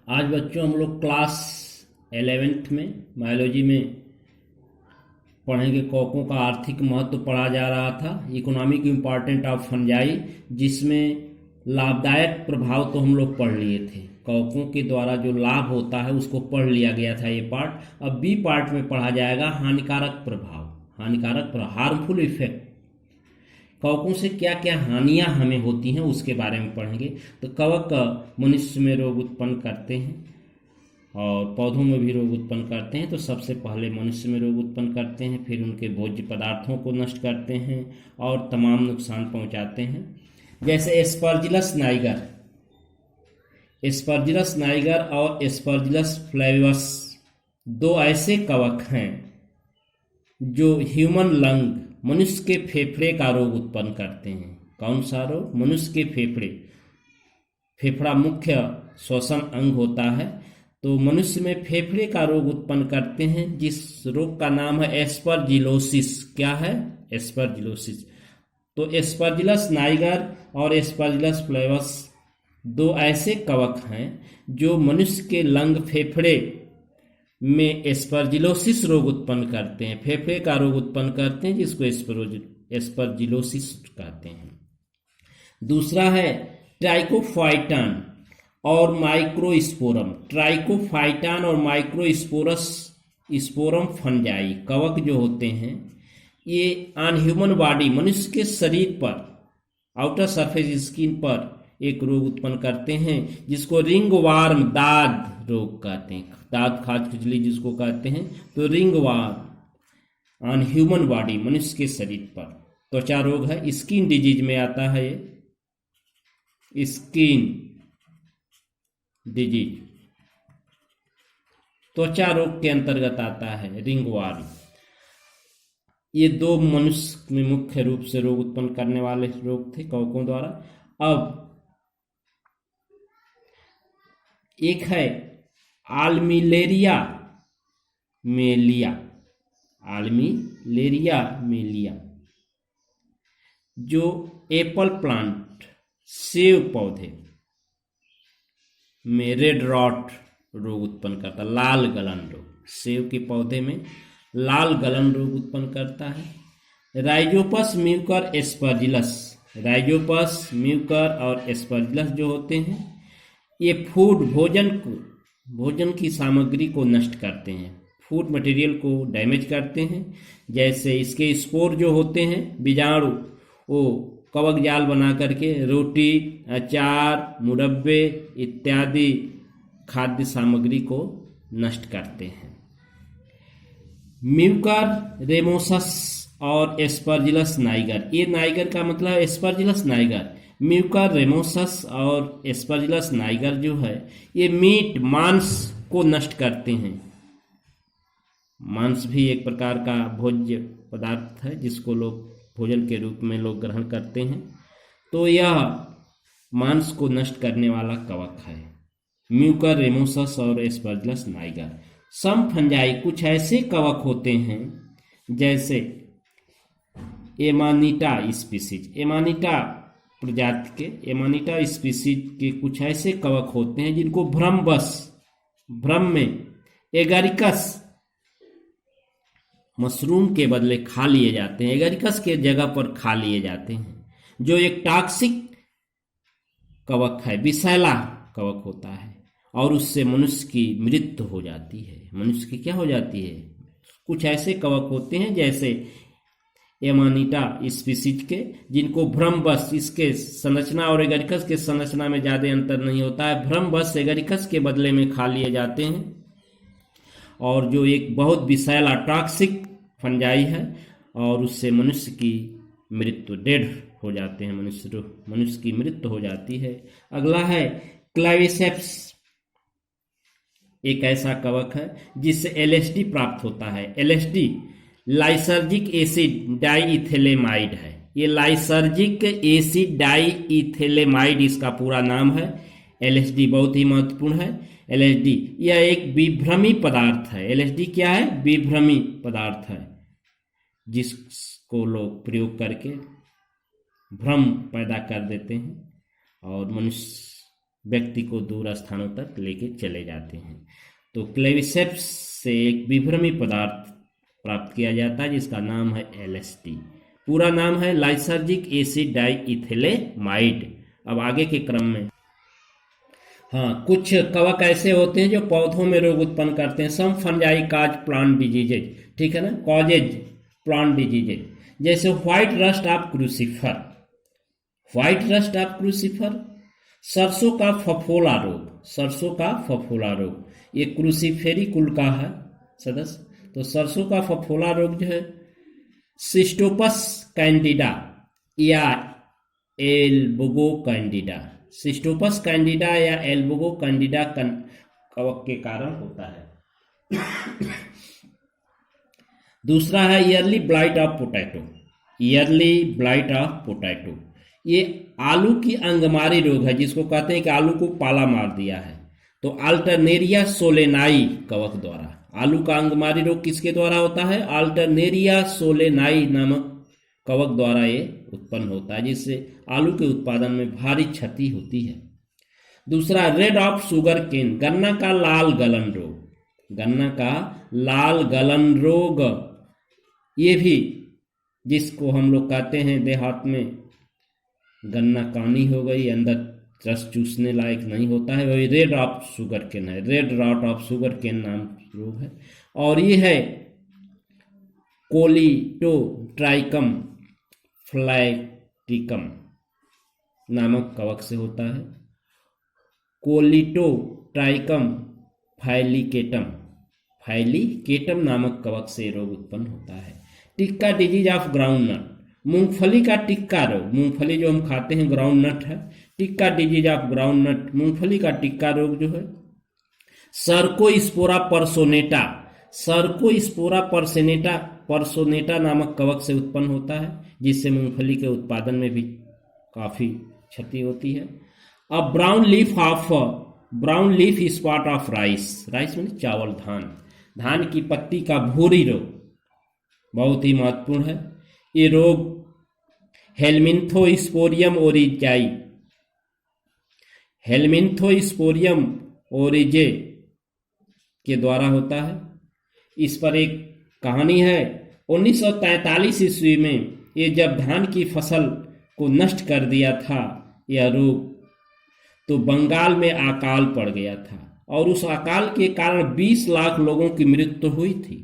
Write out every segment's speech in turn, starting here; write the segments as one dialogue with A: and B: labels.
A: आज बच्चों हम लोग क्लास 11th में बायोलॉजी में पढ़ेंगे। कवकों का आर्थिक महत्व पढ़ा जा रहा था, इकोनॉमिक इम्पॉर्टेंट ऑफ फंजाई, जिसमें लाभदायक प्रभाव तो हम लोग पढ़ लिए थे। कवकों के द्वारा जो लाभ होता है उसको पढ़ लिया गया था ये पार्ट। अब बी पार्ट में पढ़ा जाएगा हानिकारक प्रभाव, हार्मफुल इफेक्ट। कवकों से क्या क्या हानियां हमें होती हैं उसके बारे में पढ़ेंगे। तो कवक मनुष्य में रोग उत्पन्न करते हैं और पौधों में भी रोग उत्पन्न करते हैं। तो सबसे पहले मनुष्य में रोग उत्पन्न करते हैं, फिर उनके भोज्य पदार्थों को नष्ट करते हैं और तमाम नुकसान पहुंचाते हैं। जैसे एस्परजिलस नाइगर और एस्परजिलस फ्लेवियस दो ऐसे कवक हैं जो ह्यूमन लंग, मनुष्य के फेफड़े का रोग उत्पन्न करते हैं। कौन सा रोग? मनुष्य के फेफड़े। फेफड़ा मुख्य श्वसन अंग होता है, तो मनुष्य में फेफड़े का रोग उत्पन्न करते हैं, जिस रोग का नाम है एस्परजिलोसिस। क्या है? एस्परजिलोसिस। तो एस्परजिलस नाइगर और एस्परजिलस फ्लेवस दो ऐसे कवक हैं जो मनुष्य के लंग, फेफड़े में एस्परजिलोसिस रोग उत्पन्न करते हैं, फेफड़े का रोग उत्पन्न करते हैं, जिसको एस्परजिलोसिस कहते हैं। दूसरा है ट्राइकोफाइटन और माइक्रोस्पोरम। ट्राइकोफाइटन और माइक्रोस्पोरम फंजाई कवक जो होते हैं, ये ऑन ह्यूमन बॉडी, मनुष्य के शरीर पर, आउटर सरफेस स्किन पर एक रोग उत्पन्न करते हैं, जिसको रिंग वार्म दाद रोग कहते हैं। दाद खाज खुजली जिसको कहते हैं, तो ring warm on human body, मनुष्य के शरीर पर। त्वचा रोग है, स्किन डिजीज में आता है ये, स्किन डिजीज त्वचा रोग के अंतर्गत आता है, रिंगवर्म। ये दो मनुष्य में मुख्य रूप से रोग उत्पन्न करने वाले रोग थे कवकों द्वारा। अब एक है आल्मिलेरिया मेलिया, जो एप्पल प्लांट, सेब पौधे में रेड रॉट रोग उत्पन्न करता है, लाल गलन रोग। सेब के पौधे में लाल गलन रोग उत्पन्न करता है। राइजोपस म्यूकर और एस्परजिलस जो होते हैं, ये भोजन की सामग्री को नष्ट करते हैं, फूड मटेरियल को डैमेज करते हैं। जैसे इसके स्पोर जो होते हैं, बीजाणु, वो कवक जाल बना करके रोटी, अचार, मुरब्बे इत्यादि खाद्य सामग्री को नष्ट करते हैं। म्यूकर रेमोसस और एस्परजिलस नाइगर, ये नाइगर का मतलब है एस्परजिलस नाइगर। म्यूकर रेमोसस और एस्परजिलस नाइगर जो है, ये मीट, मांस को नष्ट करते हैं। मांस भी एक प्रकार का भोज्य पदार्थ है, जिसको लोग भोजन के रूप में लोग ग्रहण करते हैं। तो यह मांस को नष्ट करने वाला कवक है, म्यूकर रेमोसस और एस्परजिलस नाइगर। सम फंजाई, कुछ ऐसे कवक होते हैं जैसे एमानिटा स्पीसीज, एमानिटा प्रजाति के, एमानिटा स्पीसीज के कुछ ऐसे कवक होते हैं जिनको भ्रम में एगारिकस मशरूम के बदले खा लिए जाते हैं, एगारिकस के जगह पर खा लिए जाते हैं, जो एक टॉक्सिक कवक है, विषैला कवक होता है, और उससे मनुष्य की मृत्यु हो जाती है। मनुष्य की क्या हो जाती है? कुछ ऐसे कवक होते हैं जैसे एमानिटा स्पीसीज के, जिनको भ्रमवश, इसके संरचना और एगारिकस के संरचना में ज्यादा अंतर नहीं होता है, भ्रमवश एगारिकस के बदले में खा लिए जाते हैं, और जो एक बहुत विषैला टॉक्सिक फंजाई है, और उससे मनुष्य की मृत्यु, डेड हो जाते हैं, मनुष्य की मृत्यु हो जाती है। अगला है क्लाविसेप्स, एक ऐसा कवक है जिससे एलएसडी प्राप्त होता है। एलएसडी लाइसर्जिक एसिड डाइइथैलेमाइड है, ये लाइसर्जिक एसिड डाइइथैलेमाइड इसका पूरा नाम है। एलएसडी बहुत ही महत्वपूर्ण है। एलएसडी यह एक विभ्रमी पदार्थ है। एलएसडी क्या है? विभ्रमी पदार्थ है, जिसको लोग प्रयोग करके भ्रम पैदा कर देते हैं और मनुष्य व्यक्ति को दूर स्थानों तक लेके चले जाते हैं। तो क्लेविसेप्स से एक विभ्रमी पदार्थ प्राप्त किया जाता है जिसका नाम है LSD। पूरा नाम है लाइसर्जिक एसिड डाइइथिलेमाइड। अब आगे के क्रम में कुछ कवक ऐसे होते हैं जो पौधों में रोग उत्पन्न करते हैं। सम फंजाई काज प्लांट डिजीजेज, ठीक है ना, कॉजेज प्लांट डिजीजेज, जैसे white rust of crucifer. White rust of crucifer, सरसों का फफोला रोग। सरसों का फफोला रोग ये क्रूसीफेरी कुल का है सदस्य। तो सरसों का फफोला रोग जो है सिस्टोपस कैंडिडा या एल्बुगो कैंडिडा, सिस्टोपस कैंडिडा या एल्बुगो कैंडिडा कवक के कारण होता है। दूसरा है yearly blight of potato. Yearly blight of potato ये आलू की अंगमारी रोग है, जिसको कहते हैं कि आलू को पाला मार दिया है। तो अल्टरनेरिया सोलेनाई कवक द्वारा आलू का अंगमारी रोग किसके द्वारा होता है? अल्टरनेरिया सोलेनाई नामक कवक द्वारा ये उत्पन्न होता है, जिससे आलू के उत्पादन में भारी क्षति होती है। दूसरा रेड ऑफ शुगर केन, गन्ना का लाल गलन रोग। गन्ना का लाल गलन रोग ये भी जिसको हम लोग कहते हैं देहात में गन्ना कानी हो गई, अंदर रस चूसने लायक नहीं होता है, वही रेड ऑफ शुगर केन है। Red rot of sugarcane नाम रोग है। और ये है कोलिटोट्राइकम फ्लैटिकम नामक कवक से होता है। कोलिटोट्राइकम फाइलिकेटम नामक कवक से रोग उत्पन्न होता है। टिक्का डिजीज ऑफ ग्राउंडनट, मूंगफली का टिक्का रोग। मूंगफली जो हम खाते हैं ग्राउंडनट है। टिक्का डिजीज ऑफ ग्राउंडनट, मूंगफली का टिक्का रोग जो है। सर्कोस्पोरा पर्सोनेटा, सर्कोस्पोरा पर्सोनेटा नामक कवक से उत्पन्न होता है, जिससे मूंगफली के उत्पादन में भी काफी क्षति होती है। अब brown leaf spot of rice, rice में चावल, धान की पत्ती का भूरी रोग बहुत ही महत्वपूर्ण है। ये रोग हेलमिन्थोस्पोरियम ओरिजे के द्वारा होता है। इस पर एक कहानी है। 1943 ईस्वी में ये जब धान की फसल को नष्ट कर दिया था यह रोग, तो बंगाल में अकाल पड़ गया था और उस अकाल के कारण 20 लाख लोगों की मृत्यु हुई थी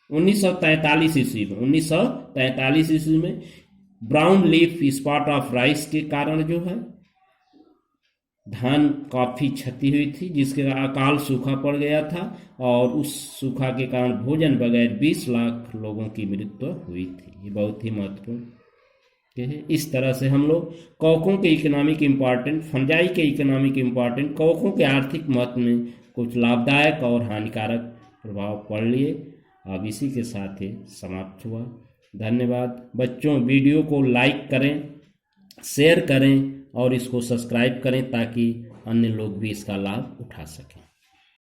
A: 1943 ईस्वी में। 1943 ईस्वी में brown leaf spot of rice के कारण जो है धान काफी क्षति हुई थी, जिसके अकाल सूखा पड़ गया था और उस सूखा के कारण भोजन बगैर 20 लाख लोगों की मृत्यु हुई थी। ये बहुत ही महत्वपूर्ण है। इस तरह से हम लोग कवकों के इकोनॉमिक इम्पॉर्टेंट, फंजाई के इकोनॉमिक इम्पॉर्टेंट, कवकों के आर्थिक महत्व में कुछ लाभदायक और हानिकारक प्रभाव पढ़ लिए। अब इसी के साथ ही समाप्त हुआ। धन्यवाद बच्चों। वीडियो को लाइक करें, शेयर करें और इसको सब्सक्राइब करें ताकि अन्य लोग भी इसका लाभ उठा सकें।